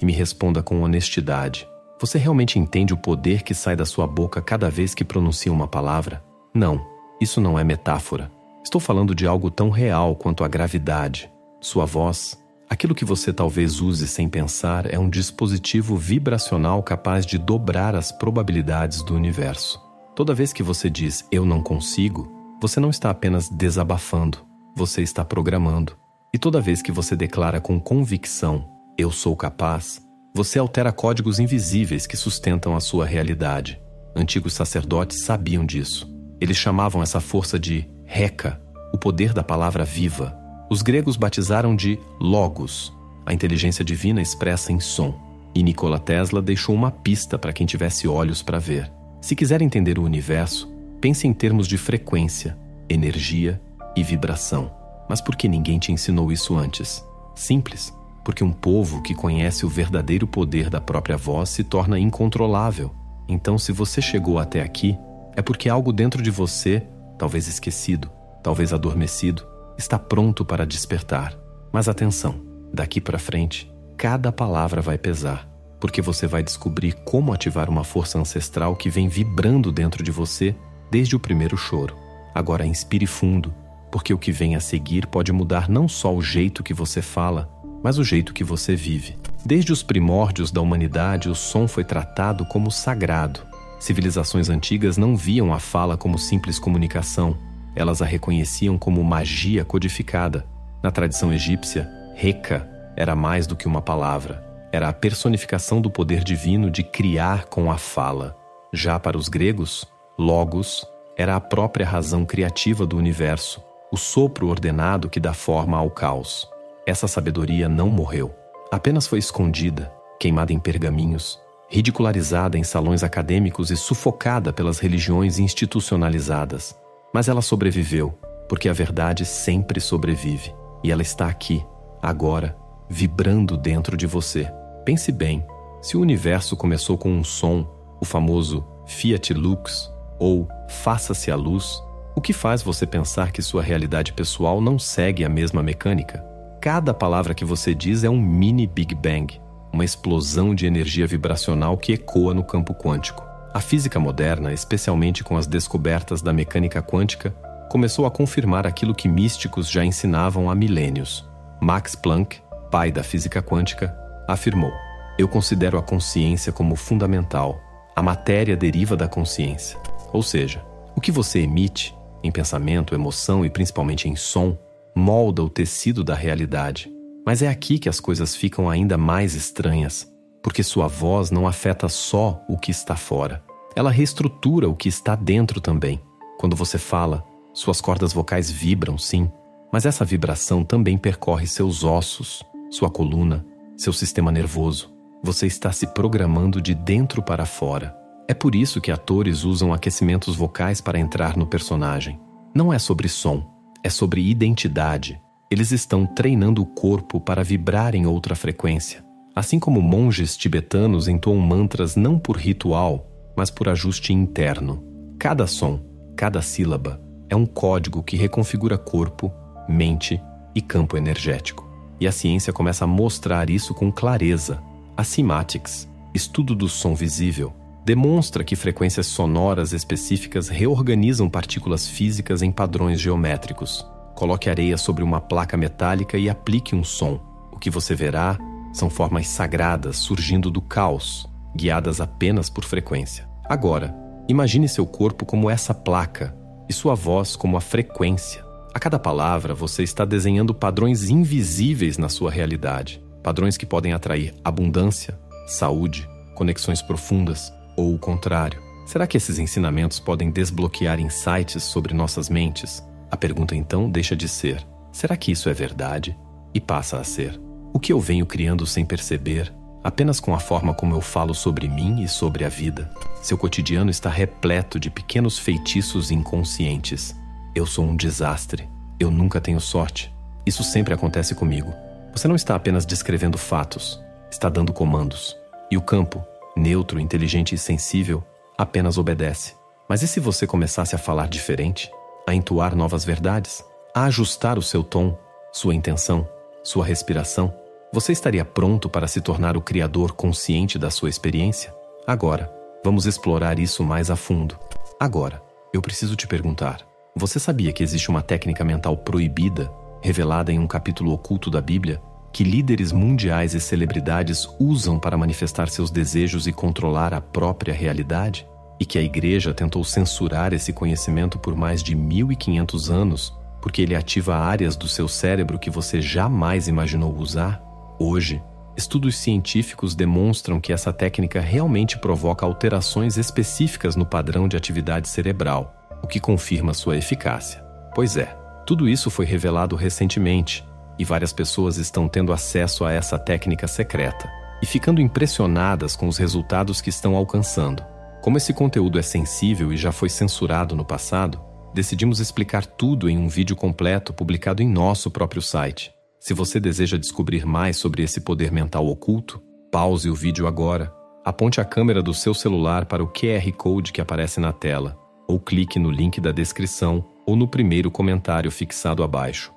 E me responda com honestidade. Você realmente entende o poder que sai da sua boca cada vez que pronuncia uma palavra? Não, isso não é metáfora. Estou falando de algo tão real quanto a gravidade. Sua voz, aquilo que você talvez use sem pensar, é um dispositivo vibracional capaz de dobrar as probabilidades do universo. Toda vez que você diz "eu não consigo", você não está apenas desabafando, você está programando. E toda vez que você declara com convicção "eu sou capaz", você altera códigos invisíveis que sustentam a sua realidade. Antigos sacerdotes sabiam disso. Eles chamavam essa força de Reka, o poder da palavra viva. Os gregos batizaram de Logos, a inteligência divina expressa em som. E Nikola Tesla deixou uma pista para quem tivesse olhos para ver. Se quiser entender o universo, pense em termos de frequência, energia e vibração. Mas por que ninguém te ensinou isso antes? Simples. Porque um povo que conhece o verdadeiro poder da própria voz se torna incontrolável. Então, se você chegou até aqui, é porque algo dentro de você, talvez esquecido, talvez adormecido, está pronto para despertar. Mas atenção, daqui para frente, cada palavra vai pesar, porque você vai descobrir como ativar uma força ancestral que vem vibrando dentro de você desde o primeiro choro. Agora inspire fundo, porque o que vem a seguir pode mudar não só o jeito que você fala, mas o jeito que você vive. Desde os primórdios da humanidade, o som foi tratado como sagrado. Civilizações antigas não viam a fala como simples comunicação. Elas a reconheciam como magia codificada. Na tradição egípcia, Reka era mais do que uma palavra. Era a personificação do poder divino de criar com a fala. Já para os gregos, Logos era a própria razão criativa do universo, o sopro ordenado que dá forma ao caos. Essa sabedoria não morreu. Apenas foi escondida, queimada em pergaminhos, ridicularizada em salões acadêmicos e sufocada pelas religiões institucionalizadas. Mas ela sobreviveu, porque a verdade sempre sobrevive. E ela está aqui, agora, vibrando dentro de você. Pense bem, se o universo começou com um som, o famoso Fiat Lux, ou Faça-se a luz, o que faz você pensar que sua realidade pessoal não segue a mesma mecânica? Cada palavra que você diz é um mini Big Bang, uma explosão de energia vibracional que ecoa no campo quântico. A física moderna, especialmente com as descobertas da mecânica quântica, começou a confirmar aquilo que místicos já ensinavam há milênios. Max Planck, pai da física quântica, afirmou: "Eu considero a consciência como fundamental. A matéria deriva da consciência." Ou seja, o que você emite, em pensamento, emoção e principalmente em som, molda o tecido da realidade. Mas é aqui que as coisas ficam ainda mais estranhas, porque sua voz não afeta só o que está fora. Ela reestrutura o que está dentro também. Quando você fala, suas cordas vocais vibram, sim, mas essa vibração também percorre seus ossos, sua coluna, seu sistema nervoso. Você está se programando de dentro para fora. É por isso que atores usam aquecimentos vocais para entrar no personagem. Não é sobre som, é sobre identidade. Eles estão treinando o corpo para vibrar em outra frequência. Assim como monges tibetanos entoam mantras não por ritual, mas por ajuste interno. Cada som, cada sílaba, é um código que reconfigura corpo, mente e campo energético. E a ciência começa a mostrar isso com clareza. A Cymatics, estudo do som visível, demonstra que frequências sonoras específicas reorganizam partículas físicas em padrões geométricos. Coloque areia sobre uma placa metálica e aplique um som. O que você verá são formas sagradas surgindo do caos, guiadas apenas por frequência. Agora, imagine seu corpo como essa placa e sua voz como a frequência. A cada palavra, você está desenhando padrões invisíveis na sua realidade. Padrões que podem atrair abundância, saúde, conexões profundas ou o contrário. Será que esses ensinamentos podem desbloquear insights sobre nossas mentes? A pergunta então deixa de ser: será que isso é verdade? E passa a ser: o que eu venho criando sem perceber, apenas com a forma como eu falo sobre mim e sobre a vida? Seu cotidiano está repleto de pequenos feitiços inconscientes. Eu sou um desastre. Eu nunca tenho sorte. Isso sempre acontece comigo. Você não está apenas descrevendo fatos, está dando comandos. E o campo, neutro, inteligente e sensível, apenas obedece. Mas e se você começasse a falar diferente? A entoar novas verdades? A ajustar o seu tom, sua intenção, Sua respiração? Você estaria pronto para se tornar o criador consciente da sua experiência? Agora, vamos explorar isso mais a fundo. Agora, eu preciso te perguntar, você sabia que existe uma técnica mental proibida, revelada em um capítulo oculto da Bíblia, que líderes mundiais e celebridades usam para manifestar seus desejos e controlar a própria realidade? E que a igreja tentou censurar esse conhecimento por mais de 1500 anos, porque ele ativa áreas do seu cérebro que você jamais imaginou usar? Hoje, estudos científicos demonstram que essa técnica realmente provoca alterações específicas no padrão de atividade cerebral, o que confirma sua eficácia. Pois é, tudo isso foi revelado recentemente, e várias pessoas estão tendo acesso a essa técnica secreta e ficando impressionadas com os resultados que estão alcançando. Como esse conteúdo é sensível e já foi censurado no passado, decidimos explicar tudo em um vídeo completo publicado em nosso próprio site. Se você deseja descobrir mais sobre esse poder mental oculto, pause o vídeo agora, aponte a câmera do seu celular para o QR Code que aparece na tela, ou clique no link da descrição ou no primeiro comentário fixado abaixo.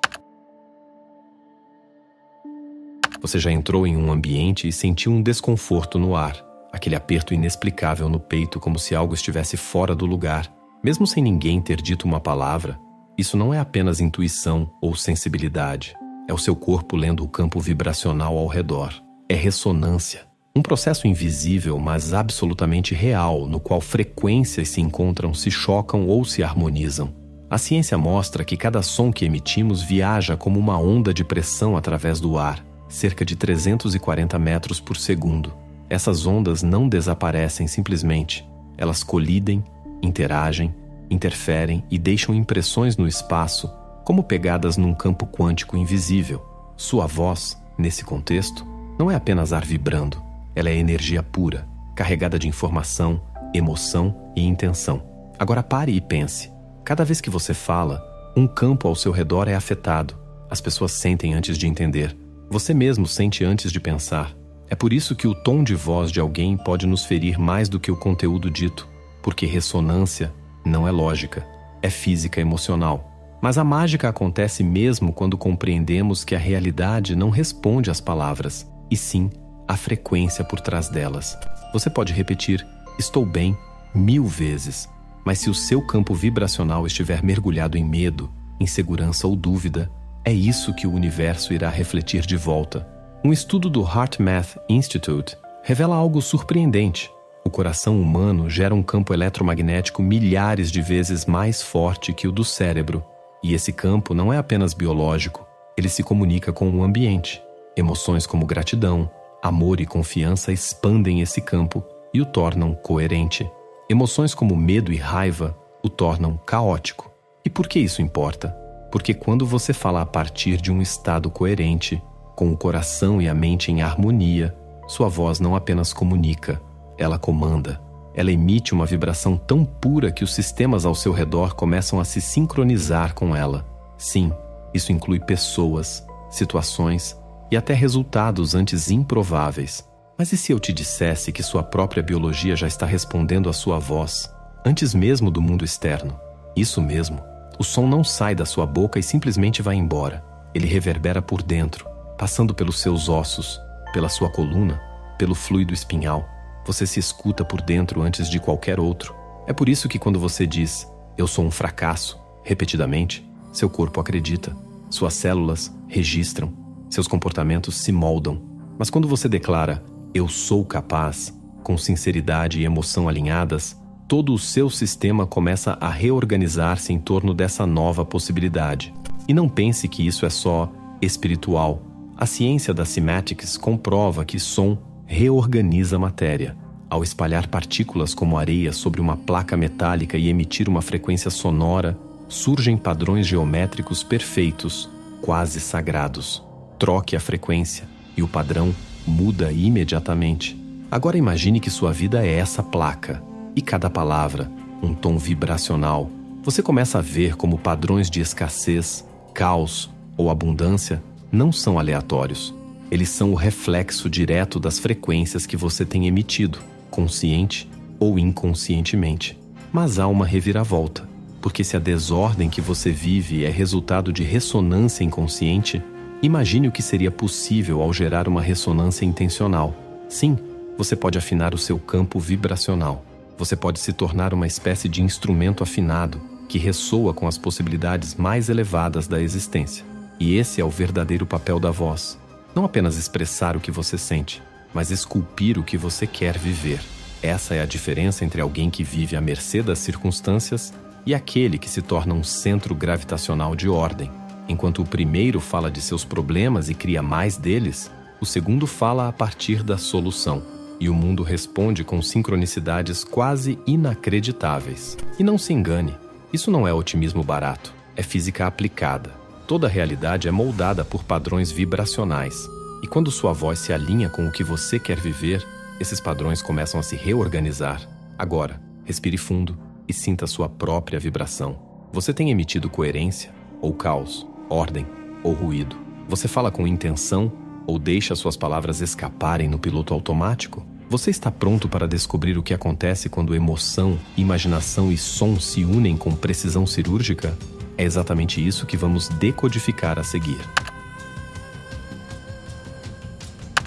Você já entrou em um ambiente e sentiu um desconforto no ar, aquele aperto inexplicável no peito como se algo estivesse fora do lugar, mesmo sem ninguém ter dito uma palavra. Isso não é apenas intuição ou sensibilidade. É o seu corpo lendo o campo vibracional ao redor. É ressonância. Um processo invisível, mas absolutamente real, no qual frequências se encontram, se chocam ou se harmonizam. A ciência mostra que cada som que emitimos viaja como uma onda de pressão através do ar, cerca de 340 metros por segundo. Essas ondas não desaparecem simplesmente. Elas colidem, interagem, interferem e deixam impressões no espaço, como pegadas num campo quântico invisível. Sua voz, nesse contexto, não é apenas ar vibrando. Ela é energia pura, carregada de informação, emoção e intenção. Agora pare e pense. Cada vez que você fala, um campo ao seu redor é afetado. As pessoas sentem antes de entender. Você mesmo sente antes de pensar. É por isso que o tom de voz de alguém pode nos ferir mais do que o conteúdo dito, porque ressonância não é lógica, é física emocional. Mas a mágica acontece mesmo quando compreendemos que a realidade não responde às palavras, e sim à frequência por trás delas. Você pode repetir "estou bem" 1000 vezes, mas se o seu campo vibracional estiver mergulhado em medo, insegurança ou dúvida, é isso que o universo irá refletir de volta. Um estudo do HeartMath Institute revela algo surpreendente. O coração humano gera um campo eletromagnético milhares de vezes mais forte que o do cérebro. E esse campo não é apenas biológico, ele se comunica com o ambiente. Emoções como gratidão, amor e confiança expandem esse campo e o tornam coerente. Emoções como medo e raiva o tornam caótico. E por que isso importa? Porque quando você fala a partir de um estado coerente, com o coração e a mente em harmonia, sua voz não apenas comunica, ela comanda. Ela emite uma vibração tão pura que os sistemas ao seu redor começam a se sincronizar com ela. Sim, isso inclui pessoas, situações e até resultados antes improváveis. Mas e se eu te dissesse que sua própria biologia já está respondendo à sua voz, antes mesmo do mundo externo? Isso mesmo. O som não sai da sua boca e simplesmente vai embora. Ele reverbera por dentro, passando pelos seus ossos, pela sua coluna, pelo fluido espinhal. Você se escuta por dentro antes de qualquer outro. É por isso que quando você diz "eu sou um fracasso", repetidamente, seu corpo acredita, suas células registram, seus comportamentos se moldam. Mas quando você declara "eu sou capaz", com sinceridade e emoção alinhadas, todo o seu sistema começa a reorganizar-se em torno dessa nova possibilidade. E não pense que isso é só espiritual. A ciência da cymatics comprova que som reorganiza a matéria. Ao espalhar partículas como areia sobre uma placa metálica e emitir uma frequência sonora, surgem padrões geométricos perfeitos, quase sagrados. Troque a frequência e o padrão muda imediatamente. Agora imagine que sua vida é essa placa. E cada palavra, um tom vibracional. Você começa a ver como padrões de escassez, caos ou abundância não são aleatórios. Eles são o reflexo direto das frequências que você tem emitido, consciente ou inconscientemente. Mas há uma reviravolta, porque se a desordem que você vive é resultado de ressonância inconsciente, Imagine o que seria possível ao gerar uma ressonância intencional. Sim, você pode afinar o seu campo vibracional. Você pode se tornar uma espécie de instrumento afinado que ressoa com as possibilidades mais elevadas da existência. E esse é o verdadeiro papel da voz. Não apenas expressar o que você sente, mas esculpir o que você quer viver. Essa é a diferença entre alguém que vive à mercê das circunstâncias e aquele que se torna um centro gravitacional de ordem. Enquanto o primeiro fala de seus problemas e cria mais deles, o segundo fala a partir da solução. E o mundo responde com sincronicidades quase inacreditáveis. E não se engane, isso não é otimismo barato, é física aplicada. Toda a realidade é moldada por padrões vibracionais. E quando sua voz se alinha com o que você quer viver, esses padrões começam a se reorganizar. Agora, respire fundo e sinta sua própria vibração. Você tem emitido coerência ou caos, ordem ou ruído? Você fala com intenção ou deixa suas palavras escaparem no piloto automático? Você está pronto para descobrir o que acontece quando emoção, imaginação e som se unem com precisão cirúrgica? É exatamente isso que vamos decodificar a seguir.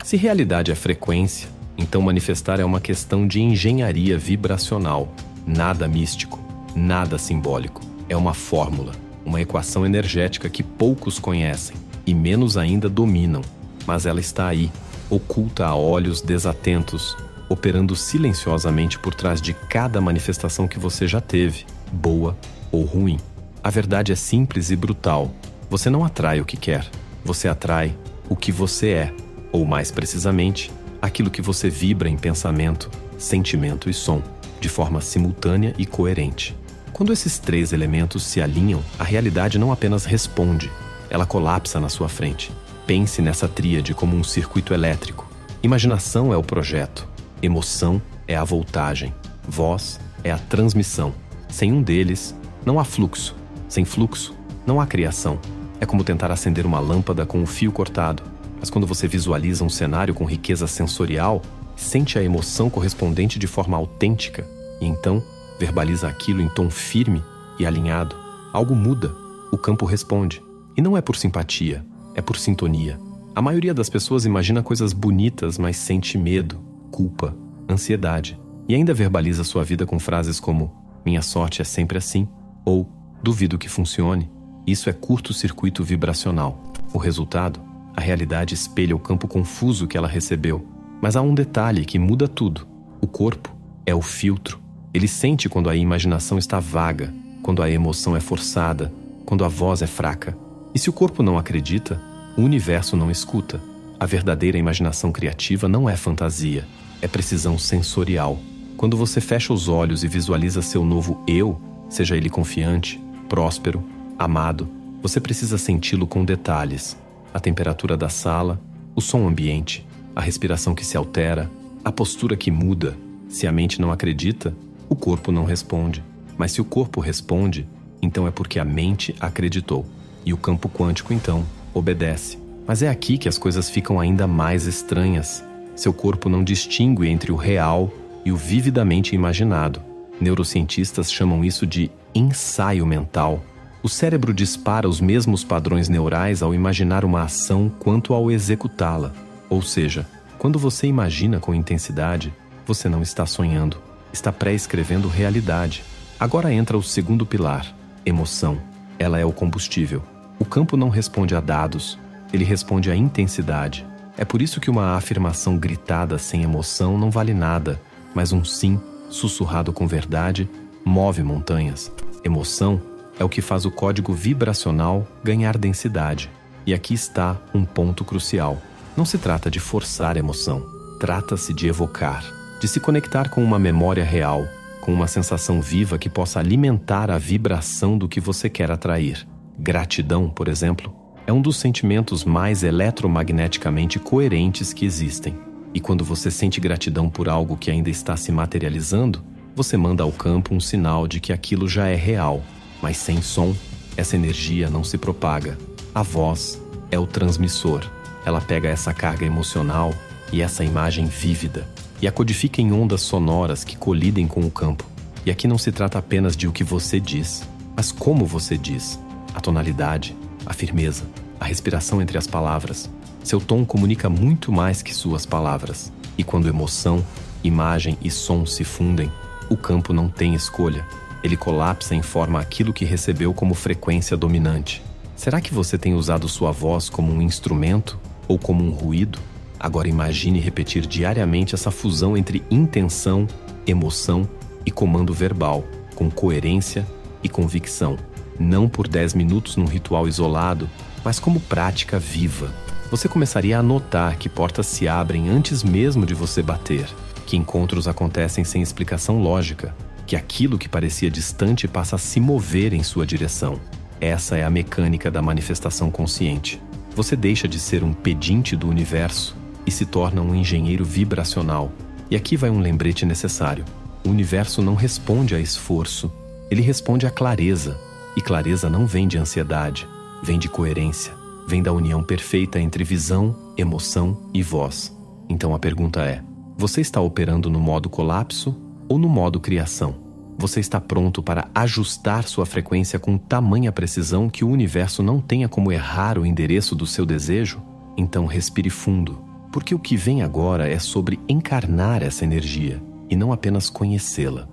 Se realidade é frequência, então manifestar é uma questão de engenharia vibracional. Nada místico, nada simbólico. É uma fórmula, uma equação energética que poucos conhecem e menos ainda dominam. Mas ela está aí, oculta a olhos desatentos, operando silenciosamente por trás de cada manifestação que você já teve, boa ou ruim. A verdade é simples e brutal. Você não atrai o que quer, você atrai o que você é, ou mais precisamente, aquilo que você vibra em pensamento, sentimento e som, de forma simultânea e coerente. Quando esses três elementos se alinham, a realidade não apenas responde, ela colapsa na sua frente. Pense nessa tríade como um circuito elétrico. Imaginação é o projeto, emoção é a voltagem, voz é a transmissão. Sem um deles, não há fluxo. Sem fluxo, não há criação. É como tentar acender uma lâmpada com um fio cortado. Mas quando você visualiza um cenário com riqueza sensorial, sente a emoção correspondente de forma autêntica e então verbaliza aquilo em tom firme e alinhado. Algo muda, o campo responde. E não é por simpatia, é por sintonia. A maioria das pessoas imagina coisas bonitas, mas sente medo, culpa, ansiedade. E ainda verbaliza sua vida com frases como "minha sorte é sempre assim" ou "duvido que funcione". Isso é curto-circuito vibracional. O resultado? A realidade espelha o campo confuso que ela recebeu. Mas há um detalhe que muda tudo. O corpo é o filtro. Ele sente quando a imaginação está vaga, quando a emoção é forçada, quando a voz é fraca. E se o corpo não acredita, o universo não escuta. A verdadeira imaginação criativa não é fantasia, é precisão sensorial. Quando você fecha os olhos e visualiza seu novo eu, seja ele confiante, próspero, amado, você precisa senti-lo com detalhes. A temperatura da sala, o som ambiente, a respiração que se altera, a postura que muda. Se a mente não acredita, o corpo não responde. Mas se o corpo responde, então é porque a mente acreditou. E o campo quântico, então, obedece. Mas é aqui que as coisas ficam ainda mais estranhas. Seu corpo não distingue entre o real e o vividamente imaginado. Neurocientistas chamam isso de ensaio mental. O cérebro dispara os mesmos padrões neurais ao imaginar uma ação quanto ao executá-la. Ou seja, quando você imagina com intensidade, você não está sonhando, está pré-escrevendo realidade. Agora entra o segundo pilar, emoção. Ela é o combustível. O campo não responde a dados, ele responde à intensidade. É por isso que uma afirmação gritada sem emoção não vale nada, mas um sim, sussurrado com verdade, move montanhas. Emoção é o que faz o código vibracional ganhar densidade. E aqui está um ponto crucial. Não se trata de forçar emoção. Trata-se de evocar, de se conectar com uma memória real, com uma sensação viva que possa alimentar a vibração do que você quer atrair. Gratidão, por exemplo, é um dos sentimentos mais eletromagneticamente coerentes que existem. E quando você sente gratidão por algo que ainda está se materializando, você manda ao campo um sinal de que aquilo já é real. Mas sem som, essa energia não se propaga. A voz é o transmissor. Ela pega essa carga emocional e essa imagem vívida e a codifica em ondas sonoras que colidem com o campo. E aqui não se trata apenas de o que você diz, mas como você diz. A tonalidade, a firmeza, a respiração entre as palavras. Seu tom comunica muito mais que suas palavras. E quando emoção, imagem e som se fundem, o campo não tem escolha. Ele colapsa em forma aquilo que recebeu como frequência dominante. Será que você tem usado sua voz como um instrumento ou como um ruído? Agora imagine repetir diariamente essa fusão entre intenção, emoção e comando verbal, com coerência e convicção. Não por 10 minutos num ritual isolado, mas como prática viva. Você começaria a notar que portas se abrem antes mesmo de você bater, que encontros acontecem sem explicação lógica, que aquilo que parecia distante passa a se mover em sua direção. Essa é a mecânica da manifestação consciente. Você deixa de ser um pedinte do universo e se torna um engenheiro vibracional. E aqui vai um lembrete necessário. O universo não responde a esforço, ele responde a clareza. E clareza não vem de ansiedade, vem de coerência, vem da união perfeita entre visão, emoção e voz. Então a pergunta é: você está operando no modo colapso ou no modo criação? Você está pronto para ajustar sua frequência com tamanha precisão que o universo não tenha como errar o endereço do seu desejo? Então respire fundo, porque o que vem agora é sobre encarnar essa energia e não apenas conhecê-la.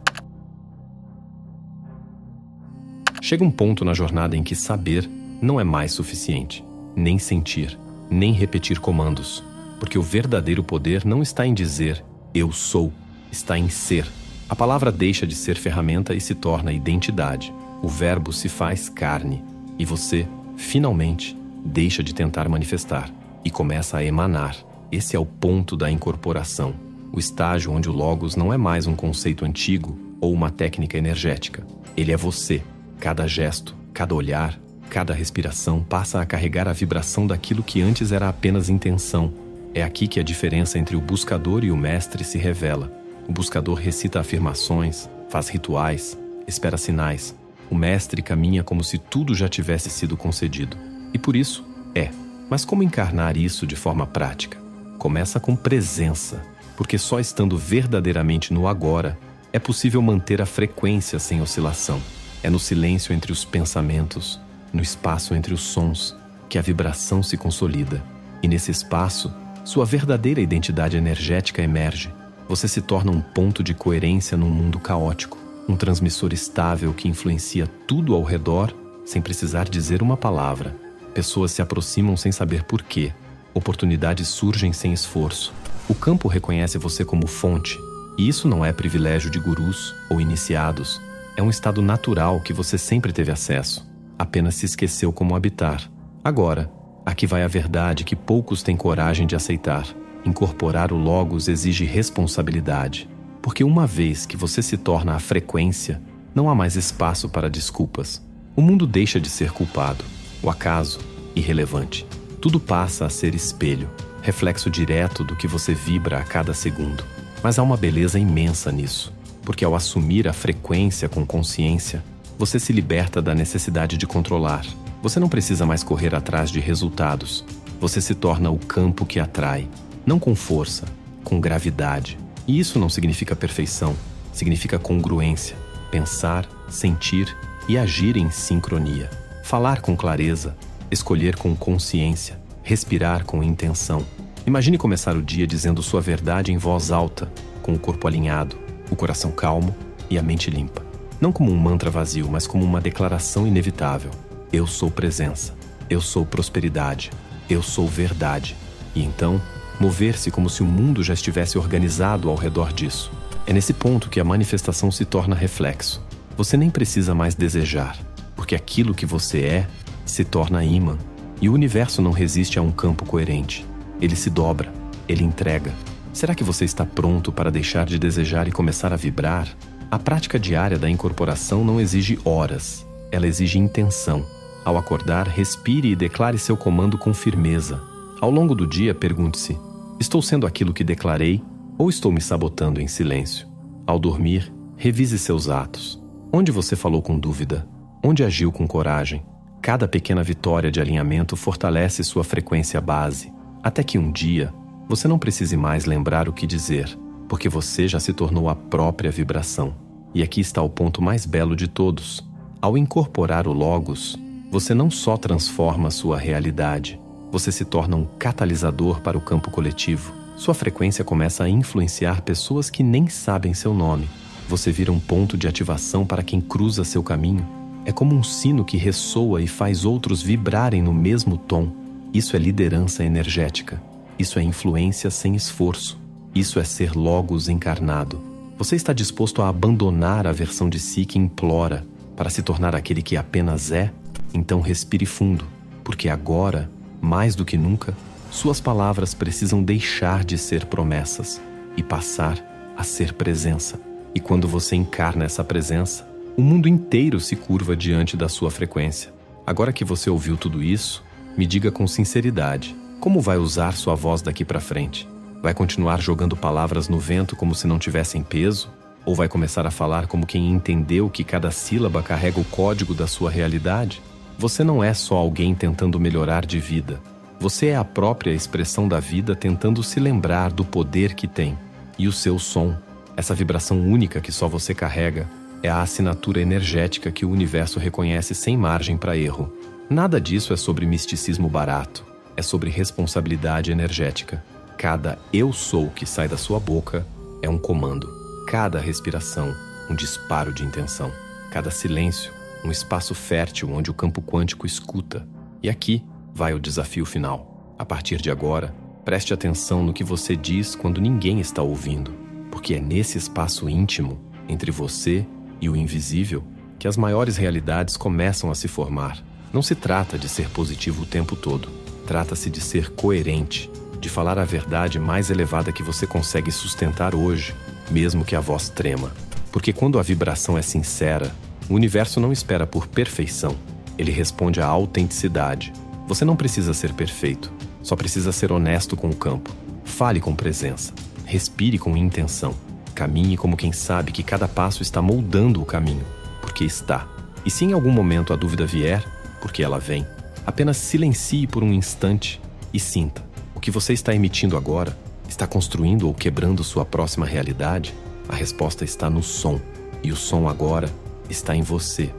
Chega um ponto na jornada em que saber não é mais suficiente, nem sentir, nem repetir comandos, porque o verdadeiro poder não está em dizer "eu sou", está em ser. A palavra deixa de ser ferramenta e se torna identidade. O verbo se faz carne e você, finalmente, deixa de tentar manifestar e começa a emanar. Esse é o ponto da incorporação, o estágio onde o logos não é mais um conceito antigo ou uma técnica energética. Ele é você. Cada gesto, cada olhar, cada respiração passa a carregar a vibração daquilo que antes era apenas intenção. É aqui que a diferença entre o buscador e o mestre se revela. O buscador recita afirmações, faz rituais, espera sinais. O mestre caminha como se tudo já tivesse sido concedido. E por isso, Mas como encarnar isso de forma prática? Começa com presença, porque só estando verdadeiramente no agora é possível manter a frequência sem oscilação. É no silêncio entre os pensamentos, no espaço entre os sons, que a vibração se consolida. E nesse espaço, sua verdadeira identidade energética emerge. Você se torna um ponto de coerência num mundo caótico, um transmissor estável que influencia tudo ao redor sem precisar dizer uma palavra. Pessoas se aproximam sem saber por quê. Oportunidades surgem sem esforço. O campo reconhece você como fonte. E isso não é privilégio de gurus ou iniciados. É um estado natural que você sempre teve acesso. Apenas se esqueceu como habitar. Agora, aqui vai a verdade que poucos têm coragem de aceitar. Incorporar o Logos exige responsabilidade. Porque uma vez que você se torna a frequência, não há mais espaço para desculpas. O mundo deixa de ser culpado. O acaso, irrelevante. Tudo passa a ser espelho, reflexo direto do que você vibra a cada segundo. Mas há uma beleza imensa nisso, porque ao assumir a frequência com consciência, você se liberta da necessidade de controlar. Você não precisa mais correr atrás de resultados. Você se torna o campo que atrai, não com força, com gravidade. E isso não significa perfeição, significa congruência, pensar, sentir e agir em sincronia. Falar com clareza, escolher com consciência, respirar com intenção. Imagine começar o dia dizendo sua verdade em voz alta, com o corpo alinhado, o coração calmo e a mente limpa. Não como um mantra vazio, mas como uma declaração inevitável. Eu sou presença, eu sou prosperidade, eu sou verdade. E então, mover-se como se o mundo já estivesse organizado ao redor disso. É nesse ponto que a manifestação se torna reflexo. Você nem precisa mais desejar, porque aquilo que você é se torna ímã. E o universo não resiste a um campo coerente. Ele se dobra, ele entrega. Será que você está pronto para deixar de desejar e começar a vibrar? A prática diária da incorporação não exige horas, ela exige intenção. Ao acordar, respire e declare seu comando com firmeza. Ao longo do dia, pergunte-se: estou sendo aquilo que declarei ou estou me sabotando em silêncio? Ao dormir, revise seus atos. Onde você falou com dúvida? Onde agiu com coragem? Cada pequena vitória de alinhamento fortalece sua frequência base, até que um dia você não precise mais lembrar o que dizer, porque você já se tornou a própria vibração. E aqui está o ponto mais belo de todos. Ao incorporar o Logos, Você não só transforma sua realidade, você se torna um catalisador para o campo coletivo. Sua frequência começa a influenciar pessoas que nem sabem seu nome. Você vira um ponto de ativação para quem cruza seu caminho. É como um sino que ressoa e faz outros vibrarem no mesmo tom. Isso é liderança energética. Isso é influência sem esforço. Isso é ser Logos encarnado. Você está disposto a abandonar a versão de si que implora para se tornar aquele que apenas é? Então respire fundo, porque agora, mais do que nunca, suas palavras precisam deixar de ser promessas e passar a ser presença. E quando você encarna essa presença, o mundo inteiro se curva diante da sua frequência. Agora que você ouviu tudo isso, me diga com sinceridade, como vai usar sua voz daqui para frente? Vai continuar jogando palavras no vento como se não tivessem peso? Ou vai começar a falar como quem entendeu que cada sílaba carrega o código da sua realidade? Você não é só alguém tentando melhorar de vida. Você é a própria expressão da vida tentando se lembrar do poder que tem. E o seu som, essa vibração única que só você carrega, é a assinatura energética que o universo reconhece sem margem para erro. Nada disso é sobre misticismo barato. É sobre responsabilidade energética. Cada eu sou que sai da sua boca é um comando. Cada respiração, um disparo de intenção. Cada silêncio, um espaço fértil onde o campo quântico escuta. E aqui vai o desafio final. A partir de agora, preste atenção no que você diz quando ninguém está ouvindo, porque é nesse espaço íntimo, entre você e o invisível, que as maiores realidades começam a se formar. Não se trata de ser positivo o tempo todo. Trata-se de ser coerente, de falar a verdade mais elevada que você consegue sustentar hoje, mesmo que a voz trema. Porque quando a vibração é sincera, o universo não espera por perfeição. Ele responde à autenticidade. Você não precisa ser perfeito, só precisa ser honesto com o campo. Fale com presença, respire com intenção. Caminhe como quem sabe que cada passo está moldando o caminho, porque está. E se em algum momento a dúvida vier, porque ela vem, apenas silencie por um instante e sinta. O que você está emitindo agora está construindo ou quebrando sua próxima realidade? A resposta está no som, e o som agora está em você.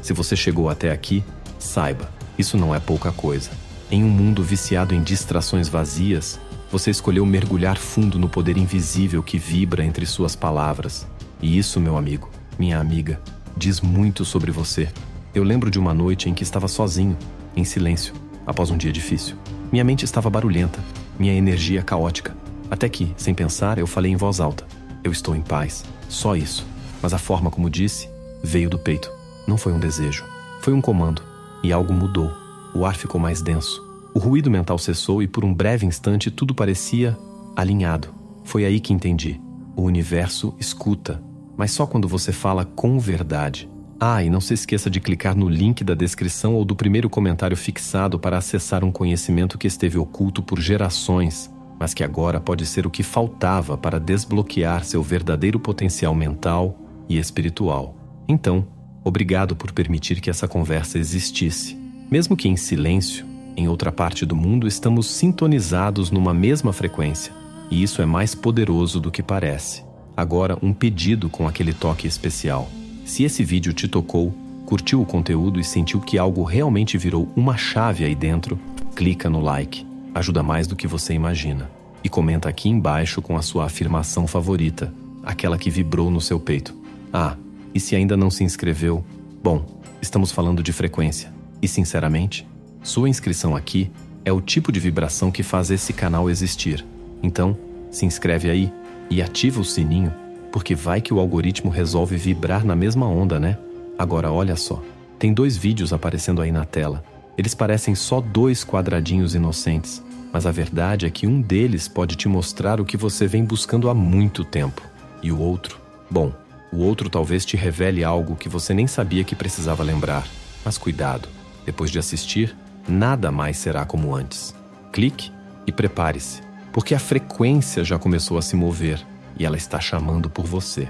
Se você chegou até aqui, saiba, isso não é pouca coisa. Em um mundo viciado em distrações vazias, você escolheu mergulhar fundo no poder invisível que vibra entre suas palavras. E isso, meu amigo, minha amiga, diz muito sobre você. Eu lembro de uma noite em que estava sozinho, em silêncio, após um dia difícil. Minha mente estava barulhenta, minha energia caótica. Até que, sem pensar, eu falei em voz alta. Eu estou em paz, só isso. Mas a forma como disse, veio do peito. Não foi um desejo, foi um comando. E algo mudou. O ar ficou mais denso. O ruído mental cessou e por um breve instante tudo parecia alinhado. Foi aí que entendi. O universo escuta, mas só quando você fala com verdade. Ah, e não se esqueça de clicar no link da descrição ou do primeiro comentário fixado para acessar um conhecimento que esteve oculto por gerações, mas que agora pode ser o que faltava para desbloquear seu verdadeiro potencial mental e espiritual. Então, obrigado por permitir que essa conversa existisse. Mesmo que em silêncio, em outra parte do mundo estamos sintonizados numa mesma frequência, e isso é mais poderoso do que parece. Agora, um pedido com aquele toque especial. Se esse vídeo te tocou, curtiu o conteúdo e sentiu que algo realmente virou uma chave aí dentro, clica no like. Ajuda mais do que você imagina. E comenta aqui embaixo com a sua afirmação favorita, aquela que vibrou no seu peito. Ah, e se ainda não se inscreveu? Bom, estamos falando de frequência. E sinceramente, sua inscrição aqui é o tipo de vibração que faz esse canal existir. Então, se inscreve aí e ativa o sininho, porque vai que o algoritmo resolve vibrar na mesma onda, né? Agora olha só, tem 2 vídeos aparecendo aí na tela. Eles parecem só 2 quadradinhos inocentes, mas a verdade é que um deles pode te mostrar o que você vem buscando há muito tempo. E o outro? Bom, o outro talvez te revele algo que você nem sabia que precisava lembrar. Mas cuidado, depois de assistir, nada mais será como antes. Clique e prepare-se, porque a frequência já começou a se mover e ela está chamando por você.